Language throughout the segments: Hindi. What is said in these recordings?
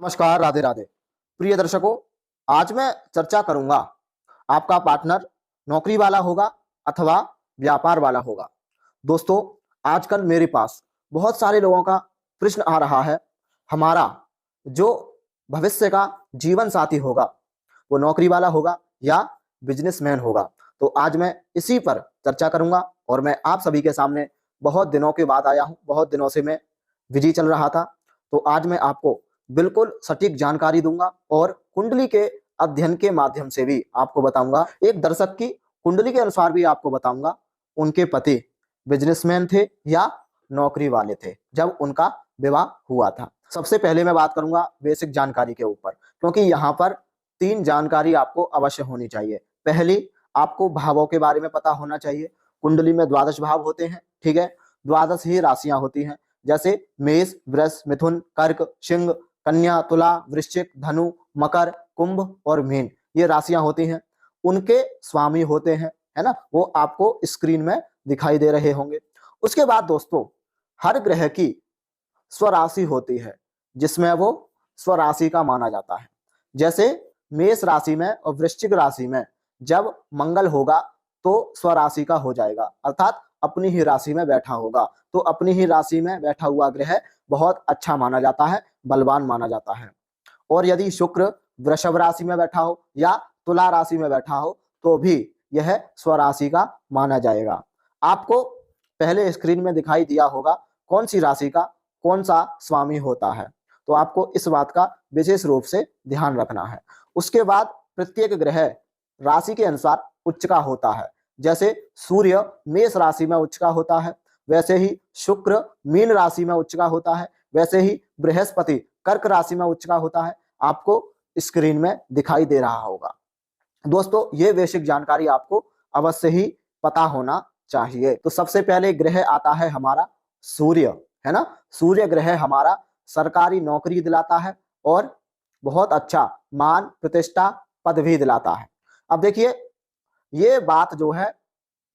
नमस्कार, राधे राधे। प्रिय दर्शकों, आज मैं चर्चा करूंगा आपका पार्टनर नौकरी वाला होगा अथवा व्यापार वाला होगा। दोस्तों, आजकल मेरे पास बहुत सारे लोगों का प्रश्न आ रहा है, हमारा जो भविष्य का जीवन साथी होगा वो नौकरी वाला होगा या बिजनेसमैन होगा। तो आज मैं इसी पर चर्चा करूंगा और मैं आप सभी के सामने बहुत दिनों के बाद आया हूं। बहुत दिनों से मैं बिजी चल रहा था, तो आज मैं आपको बिल्कुल सटीक जानकारी दूंगा और कुंडली के अध्ययन के माध्यम से भी आपको बताऊंगा। एक दर्शक की कुंडली के अनुसार भी आपको बताऊंगा उनके पति बिजनेसमैन थे या नौकरी वाले थे जब उनका विवाह हुआ था। सबसे पहले मैं बात करूंगा बेसिक जानकारी के ऊपर, क्योंकि यहाँ पर 3 जानकारी आपको अवश्य होनी चाहिए। पहली, आपको भावों के बारे में पता होना चाहिए। कुंडली में 12 भाव होते हैं, ठीक है। 12 ही राशियां होती हैं, जैसे मेष, वृष, मिथुन, कर्क, सिंह, कन्या, तुला, वृश्चिक, धनु, मकर, कुंभ और मीन। ये राशियां होती हैं, उनके स्वामी होते हैं, है ना। वो आपको स्क्रीन में दिखाई दे रहे होंगे। उसके बाद दोस्तों, हर ग्रह की स्वराशि होती है जिसमें वो स्वराशि का माना जाता है। जैसे मेष राशि में और वृश्चिक राशि में जब मंगल होगा तो स्वराशि का हो जाएगा, अर्थात अपनी ही राशि में बैठा होगा। तो अपनी ही राशि में बैठा हुआ ग्रह बहुत अच्छा माना जाता है, बलवान माना जाता है। और यदि शुक्र वृषभ राशि में बैठा हो या तुला राशि में बैठा हो तो भी यह स्वराशि का माना जाएगा। आपको पहले स्क्रीन में दिखाई दिया होगा कौन सी राशि का कौन सा स्वामी होता है, तो आपको इस बात का विशेष रूप से ध्यान रखना है। उसके बाद प्रत्येक ग्रह राशि के अनुसार उच्च का होता है। जैसे सूर्य मेष राशि में उच्च का होता है, वैसे ही शुक्र मीन राशि में उच्च का होता है, वैसे ही बृहस्पति कर्क राशि में उच्च का होता है। आपको स्क्रीन में दिखाई दे रहा होगा। दोस्तों, ये बेसिक जानकारी आपको अवश्य ही पता होना चाहिए। तो सबसे पहले ग्रह आता है हमारा सूर्य, है ना। सूर्य ग्रह हमारा सरकारी नौकरी दिलाता है और बहुत अच्छा मान प्रतिष्ठा पद भी दिलाता है। अब देखिए, ये बात जो है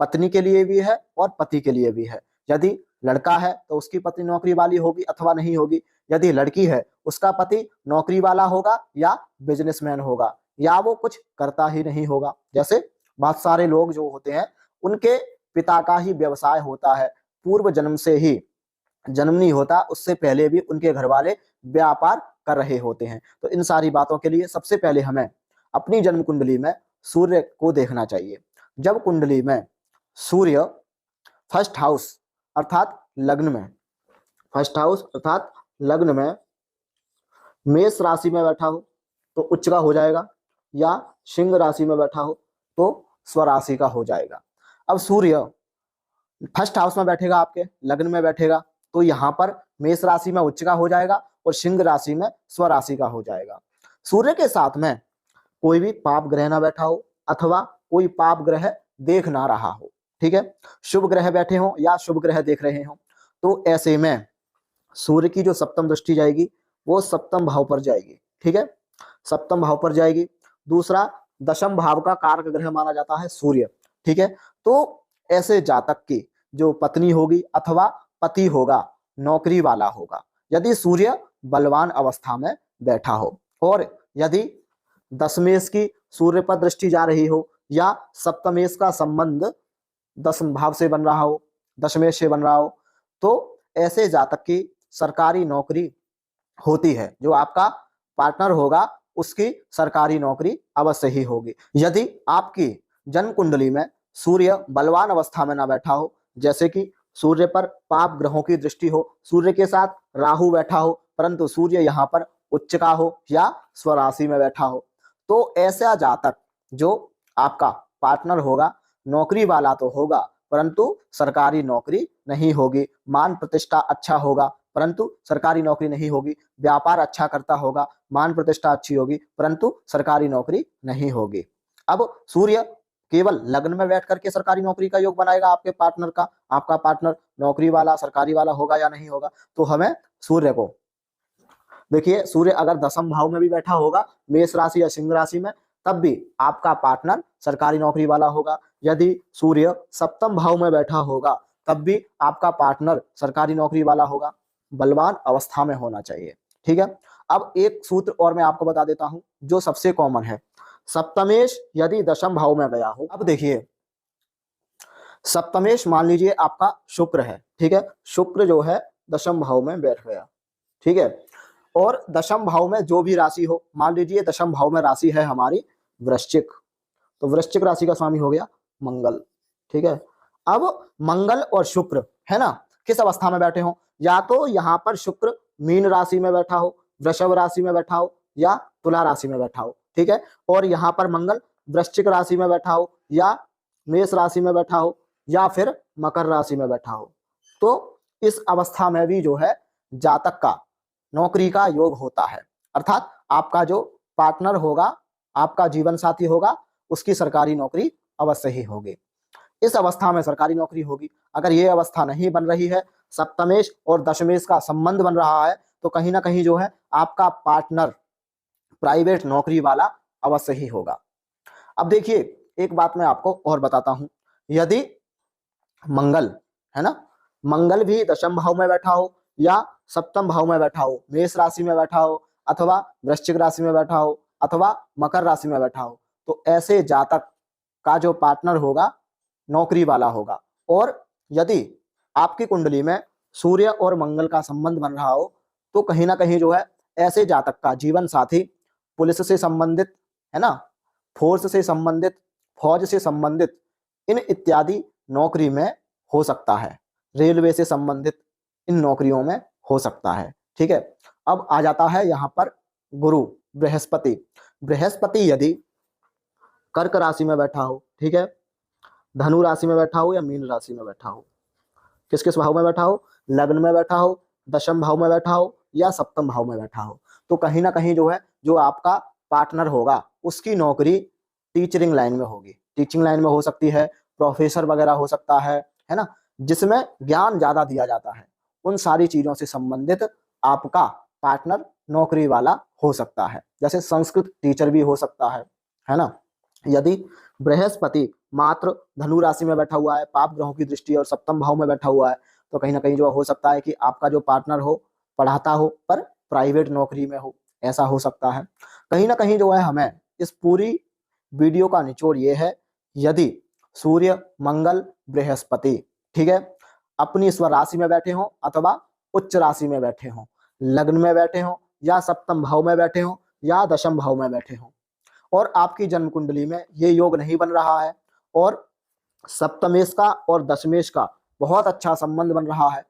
पत्नी के लिए भी है और पति के लिए भी है। यदि लड़का है तो उसकी पत्नी नौकरी वाली होगी अथवा नहीं होगी। यदि लड़की है उसका पति नौकरी वाला होगा या बिजनेसमैन होगा या वो कुछ करता ही नहीं होगा। जैसे बहुत सारे लोग जो होते हैं उनके पिता का ही व्यवसाय होता है, पूर्व जन्म से ही, जन्म नहीं होता उससे पहले भी उनके घर वाले व्यापार कर रहे होते हैं। तो इन सारी बातों के लिए सबसे पहले हमें अपनी जन्म कुंडली में सूर्य को देखना चाहिए। जब कुंडली में सूर्य फर्स्ट हाउस अर्थात लग्न में, फर्स्ट हाउस अर्थात लग्न में मेष राशि में बैठा हो तो उच्च का हो जाएगा, या सिंह राशि में बैठा हो तो स्वराशि का हो जाएगा। अब सूर्य फर्स्ट हाउस में बैठेगा, आपके लग्न में बैठेगा, तो यहाँ पर मेष राशि में उच्च का हो जाएगा और सिंह राशि में स्वराशि का हो जाएगा। सूर्य के साथ में कोई भी पाप ग्रह ना बैठा हो अथवा कोई पाप ग्रह देख ना रहा हो, ठीक है। शुभ ग्रह बैठे हो या शुभ ग्रह देख रहे हो, तो ऐसे में सूर्य की जो सप्तम दृष्टि जाएगी वो सप्तम भाव पर जाएगी, ठीक है, सप्तम भाव पर जाएगी। दूसरा, दशम भाव का कारक ग्रह माना जाता है सूर्य, ठीक है। तो ऐसे जातक की जो पत्नी होगी अथवा पति होगा नौकरी वाला होगा यदि सूर्य बलवान अवस्था में बैठा हो, और यदि दशमेश की सूर्य पर दृष्टि जा रही हो या सप्तमेश का संबंध दसम भाव से बन रहा हो, दशमेश से बन रहा हो, तो ऐसे जातक की सरकारी नौकरी होती है। जो आपका पार्टनर होगा उसकी सरकारी नौकरी अवश्य ही होगी। यदि आपकी जन्म कुंडली में सूर्य बलवान अवस्था में ना बैठा हो, जैसे कि सूर्य पर पाप ग्रहों की दृष्टि हो, सूर्य के साथ राहु बैठा हो परंतु सूर्य यहाँ पर उच्च का हो या स्वराशि में बैठा हो, तो ऐसा जातक जो आपका पार्टनर होगा नौकरी वाला तो होगा परंतु सरकारी नौकरी नहीं होगी। मान प्रतिष्ठा अच्छा होगा परंतु सरकारी नौकरी नहीं होगी। व्यापार अच्छा करता होगा, मान प्रतिष्ठा अच्छी होगी परंतु सरकारी नौकरी नहीं होगी। अब सूर्य केवल लग्न में बैठ करके सरकारी नौकरी का योग बनाएगा आपके पार्टनर का। आपका पार्टनर नौकरी वाला सरकारी वाला होगा या नहीं होगा, तो हमें सूर्य को देखिए, सूर्य अगर दसम भाव में भी बैठा होगा मेष राशि या सिंह राशि में, तब भी आपका पार्टनर सरकारी नौकरी वाला होगा। यदि सूर्य सप्तम भाव में बैठा होगा तब भी आपका पार्टनर सरकारी नौकरी वाला होगा। बलवान अवस्था में होना चाहिए, ठीक है। अब एक सूत्र और मैं आपको बता देता हूं जो सबसे कॉमन है। सप्तमेश यदि दशम भाव में गया हो, अब देखिए सप्तमेश मान लीजिए आपका शुक्र है, ठीक है, शुक्र जो है दशम भाव में बैठ गया, ठीक है, और दशम भाव में जो भी राशि हो, मान लीजिए दशम भाव में राशि है हमारी वृश्चिक, तो वृश्चिक राशि का स्वामी हो गया मंगल, ठीक है। अब मंगल और शुक्र है ना किस अवस्था में बैठे हो, या तो यहाँ पर शुक्र मीन राशि में बैठा हो, वृषभ राशि में बैठा हो, या तुला राशि में बैठा हो, ठीक है, और यहाँ पर मंगल वृश्चिक राशि में बैठा हो, या मेष राशि में बैठा हो, या फिर मकर राशि में बैठा हो, तो इस अवस्था में भी जो है जातक का नौकरी का योग होता है, अर्थात आपका जो पार्टनर होगा, आपका जीवन साथी होगा, उसकी सरकारी नौकरी अवश्य ही होगी। इस अवस्था में सरकारी नौकरी होगी। अगर ये अवस्था नहीं बन रही है, सप्तमेश और दशमेश का संबंध बन रहा है, तो कहीं ना कहीं जो है आपका पार्टनर प्राइवेट नौकरी वाला अवश्य ही होगा। अब देखिए एक बात मैं आपको और बताता हूं, यदि मंगल है ना, मंगल भी दशम भाव में बैठा हो या सप्तम भाव में बैठा हो, मेष राशि में बैठा हो, अथवा वृश्चिक राशि में बैठा हो, अथवा मकर राशि में बैठा हो, तो ऐसे जातक का जो पार्टनर होगा नौकरी वाला होगा। और यदि आपकी कुंडली में सूर्य और मंगल का संबंध बन रहा हो, तो कहीं ना कहीं जो है ऐसे जातक का जीवन साथी पुलिस से संबंधित है ना, फोर्स से संबंधित, फौज से संबंधित इन इत्यादि नौकरी में हो सकता है, रेलवे से संबंधित इन नौकरियों में हो सकता है, ठीक है। अब आ जाता है यहाँ पर गुरु बृहस्पति। बृहस्पति यदि कर्क राशि में बैठा हो, ठीक है, धनु राशि में बैठा हो या मीन राशि में बैठा हो, किस किस भाव में बैठा हो, लग्न में बैठा हो, दशम भाव में बैठा हो, या सप्तम भाव में बैठा हो, तो कहीं ना कहीं जो है जो आपका पार्टनर होगा उसकी नौकरी टीचरिंग लाइन में होगी, टीचिंग लाइन में हो सकती है, प्रोफेसर वगैरह हो सकता है ना, जिसमें ज्ञान ज्यादा दिया जाता है, उन सारी चीजों से संबंधित आपका पार्टनर नौकरी वाला हो सकता है। जैसे संस्कृत टीचर भी हो सकता है ना। यदि बृहस्पति मात्र धनु राशि में बैठा हुआ है, पाप ग्रहों की दृष्टि और सप्तम भाव में बैठा हुआ है, तो कहीं ना कहीं जो हो सकता है कि आपका जो पार्टनर हो पढ़ाता हो पर प्राइवेट नौकरी में हो, ऐसा हो सकता है। कहीं ना कहीं जो है हमें इस पूरी वीडियो का निचोड़ ये है, यदि सूर्य मंगल बृहस्पति, ठीक है, अपनी स्वर राशि में बैठे हो अथवा उच्च राशि में बैठे हो, लग्न में बैठे हो या सप्तम भाव में बैठे हो या दशम भाव में बैठे हो, और आपकी जन्म कुंडली में ये योग नहीं बन रहा है और सप्तमेश का और दशमेश का बहुत अच्छा संबंध बन रहा है,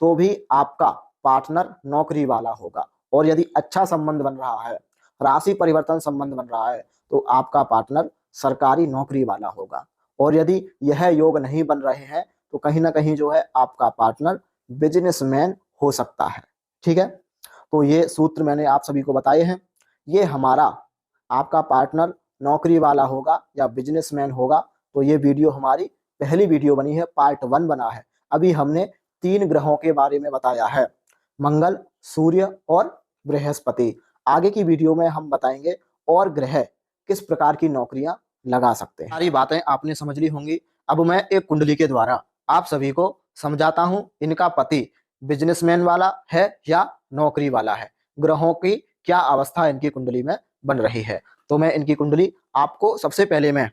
तो भी आपका पार्टनर नौकरी वाला होगा। और यदि अच्छा संबंध बन रहा है, राशि परिवर्तन संबंध बन रहा है, तो आपका पार्टनर सरकारी नौकरी वाला होगा। और यदि यह योग नहीं बन रहे हैं, तो कहीं ना कहीं जो है आपका पार्टनर बिजनेसमैन हो सकता है, ठीक है। तो ये सूत्र मैंने आप सभी को बताए हैं। ये हमारा आपका पार्टनर नौकरी वाला होगा या बिजनेसमैन होगा, तो ये वीडियो हमारी पहली वीडियो बनी है, पार्ट 1 बना है। अभी हमने 3 ग्रहों के बारे में बताया है, मंगल, सूर्य और बृहस्पति। आगे की वीडियो में हम बताएंगे और ग्रह किस प्रकार की नौकरियां लगा सकते हैं। सारी बातें आपने समझ ली होंगी। अब मैं एक कुंडली के द्वारा आप सभी को समझाता हूं, इनका पति बिजनेसमैन वाला है या नौकरी वाला है, ग्रहों की क्या अवस्था इनकी कुंडली में बन रही है। तो मैं इनकी कुंडली आपको सबसे पहले मैं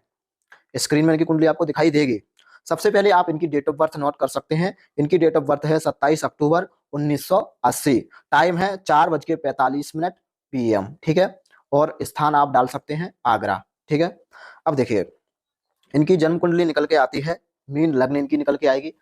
स्क्रीन में इनकी कुंडली आपको दिखाई देगी। सबसे पहले आप इनकी डेट ऑफ बर्थ नोट कर सकते हैं। इनकी डेट ऑफ बर्थ है 27 अक्टूबर 1980। टाइम है 4:45 PM, ठीक है, और स्थान आप डाल सकते हैं आगरा, ठीक है। अब देखिए इनकी जन्म कुंडली निकल के आती है, मीन लग्न इनकी निकल के आएगी।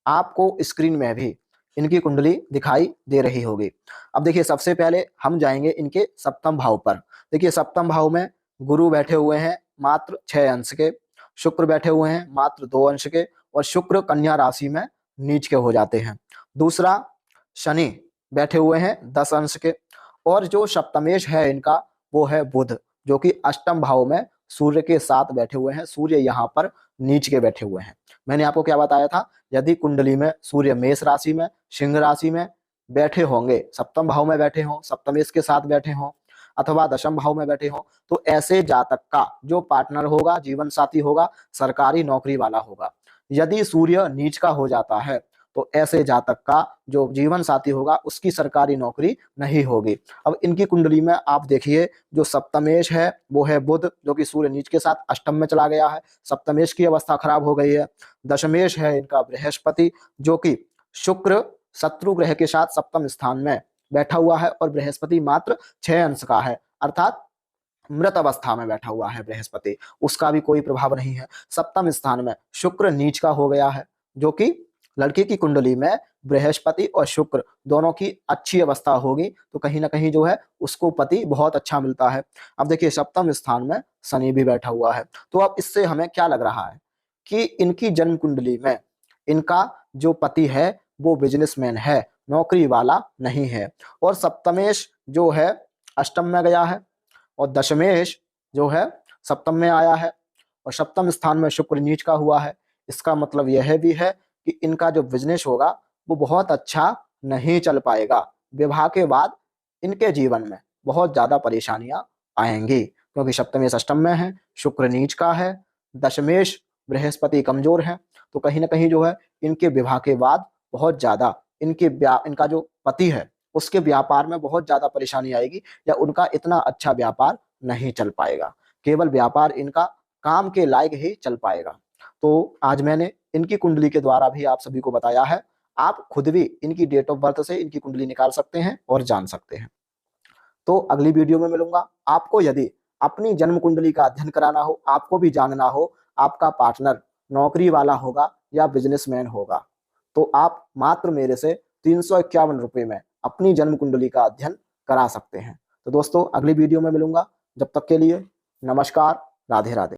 आपको स्क्रीन में भी इनकी कुंडली दिखाई दे रही होगी। अब देखिए सबसे पहले हम जाएंगे इनके सप्तम भाव पर। देखिए सप्तम भाव में गुरु बैठे हुए हैं मात्र 6 अंश के, शुक्र बैठे हुए हैं मात्र 2 अंश के, और शुक्र कन्या राशि में नीच के हो जाते हैं। दूसरा शनि बैठे हुए हैं 10 अंश के, और जो सप्तमेश है इनका वो है बुध, जो कि अष्टम भाव में सूर्य के साथ बैठे हुए हैं। सूर्य यहाँ पर नीच के बैठे हुए हैं। मैंने आपको क्या बताया था, यदि कुंडली में सूर्य मेष राशि में, सिंह राशि में बैठे होंगे, सप्तम भाव में बैठे हों, सप्तमेश के साथ बैठे हों, अथवा दशम भाव में बैठे हों, तो ऐसे जातक का जो पार्टनर होगा, जीवन साथी होगा, सरकारी नौकरी वाला होगा। यदि सूर्य नीच का हो जाता है तो ऐसे जातक का जो जीवन साथी होगा उसकी सरकारी नौकरी नहीं होगी। अब इनकी कुंडली में आप देखिए, जो सप्तमेश है वो है बुध, जो कि सूर्य नीच के साथ अष्टम में चला गया है, सप्तमेश की अवस्था खराब हो गई है। दशमेश है इनका बृहस्पति, जो कि शुक्र शत्रु ग्रह के साथ सप्तम स्थान में बैठा हुआ है, और बृहस्पति मात्र 6 अंश का है, अर्थात मृत अवस्था में बैठा हुआ है बृहस्पति, उसका भी कोई प्रभाव नहीं है। सप्तम स्थान में शुक्र नीच का हो गया है, जो कि लड़की की कुंडली में बृहस्पति और शुक्र दोनों की अच्छी अवस्था होगी तो कहीं ना कहीं जो है उसको पति बहुत अच्छा मिलता है। अब देखिए सप्तम स्थान में शनि भी बैठा हुआ है, तो अब इससे हमें क्या लग रहा है कि इनकी जन्म कुंडली में इनका जो पति है वो बिजनेसमैन है, नौकरी वाला नहीं है। और सप्तमेश जो है अष्टम में गया है, और दशमेश जो है सप्तम में आया है, और सप्तम स्थान में शुक्र नीच का हुआ है। इसका मतलब यह भी है कि इनका जो बिजनेस होगा वो बहुत अच्छा नहीं चल पाएगा। विवाह के बाद इनके जीवन में बहुत ज्यादा परेशानियां आएंगी, क्योंकि सप्तमेश अष्टम में है, शुक्र नीच का है, दशमेश बृहस्पति कमजोर है, तो कहीं ना कहीं जो है इनके विवाह के बाद बहुत ज्यादा इनका जो पति है उसके व्यापार में बहुत ज्यादा परेशानी आएगी, या उनका इतना अच्छा व्यापार नहीं चल पाएगा, केवल व्यापार इनका काम के लायक ही चल पाएगा। तो आज मैंने इनकी कुंडली के द्वारा भी आप सभी को बताया है, आप खुद भी इनकी डेट ऑफ बर्थ से इनकी कुंडली निकाल सकते हैं और जान सकते हैं। तो अगली वीडियो में मिलूंगा। आपको यदि अपनी जन्म कुंडली का अध्ययन कराना हो, आपको भी जानना हो आपका पार्टनर नौकरी वाला होगा या बिजनेसमैन होगा, तो आप मात्र मेरे से 351 रुपये में अपनी जन्म कुंडली का अध्ययन करा सकते हैं। तो दोस्तों अगली वीडियो में मिलूंगा, जब तक के लिए नमस्कार, राधे राधे।